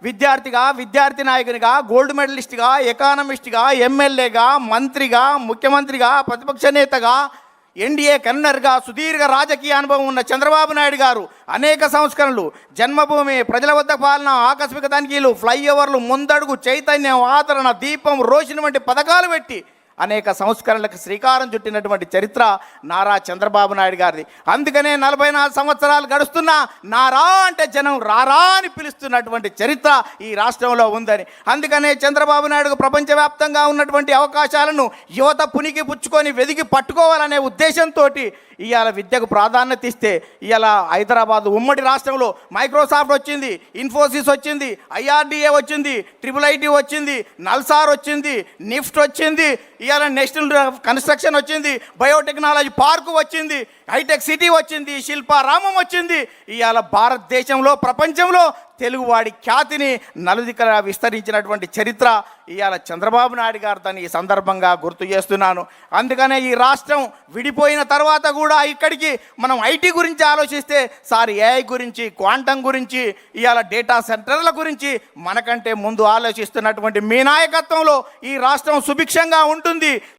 విద్యార్థిగా, విద్యార్థి నాయకునిగా, గోల్డ్ మెడలిస్ట్గా, ఎకానమిస్ట్గా, ఎమ్మెల్యేగా, మంత్రిగా, ముఖ్యమంత్రిగా, ప్రతిపక్ష నేతగా, ఎన్డీఏ కన్వీనర్గా సుదీర్ఘ రాజకీయ అనుభవం ఉన్న చంద్రబాబు నాయుడు గారు అనేక సంస్కరణలు, జన్మభూమి, ప్రజల వద్ద పాలన, ఆకస్మిక తనిఖీలు, ఫ్లైఓవర్లు, ముందడుగు, చైతన్యం, ఆదరణ, దీపం, రోషిని వంటి పథకాలు పెట్టి అనేక సంస్కరణలకు శ్రీకారం చుట్టినటువంటి చరిత్ర నారా చంద్రబాబు నాయుడు గారిది. అందుకనే 44 సంవత్సరాలు గడుస్తున్నా నారా అంటే జనం రారా అని పిలుస్తున్నటువంటి చరిత్ర ఈ రాష్ట్రంలో ఉందని. అందుకనే చంద్రబాబు నాయుడుకు ప్రపంచవ్యాప్తంగా ఉన్నటువంటి అవకాశాలను యువత పునికి పుచ్చుకొని వెదికి పట్టుకోవాలనే ఉద్దేశంతో ఇవాళ విద్యకు ప్రాధాన్యత ఇస్తే ఇవాళ హైదరాబాద్ ఉమ్మడి రాష్ట్రంలో మైక్రోసాఫ్ట్ వచ్చింది, ఇన్ఫోసిస్ వచ్చింది, ఐఆర్డిఏ వచ్చింది, IIIT వచ్చింది, నల్సార్ వచ్చింది, నిఫ్ట్ వచ్చింది, ఇవాళ నేషనల్ కన్స్ట్రక్షన్ వచ్చింది, బయోటెక్నాలజీ పార్కు వచ్చింది, హైటెక్ సిటీ వచ్చింది, శిల్పారామం వచ్చింది. ఇవాళ భారతదేశంలో, ప్రపంచంలో తెలుగువాడి ఖ్యాతిని నలుదికలా విస్తరించినటువంటి చరిత్ర ఇవాళ చంద్రబాబు నాయుడు గారు దాన్ని ఈ సందర్భంగా గుర్తు చేస్తున్నాను. అందుకనే ఈ రాష్ట్రం విడిపోయిన తర్వాత కూడా ఇక్కడికి మనం ఐటీ గురించి ఆలోచిస్తే సార్ ఏఐ గురించి, క్వాంటం గురించి, ఇవాళ డేటా సెంటర్ల గురించి మనకంటే ముందు ఆలోచిస్తున్నటువంటి మీ నాయకత్వంలో ఈ రాష్ట్రం సుభిక్షంగా ఉంటుంది.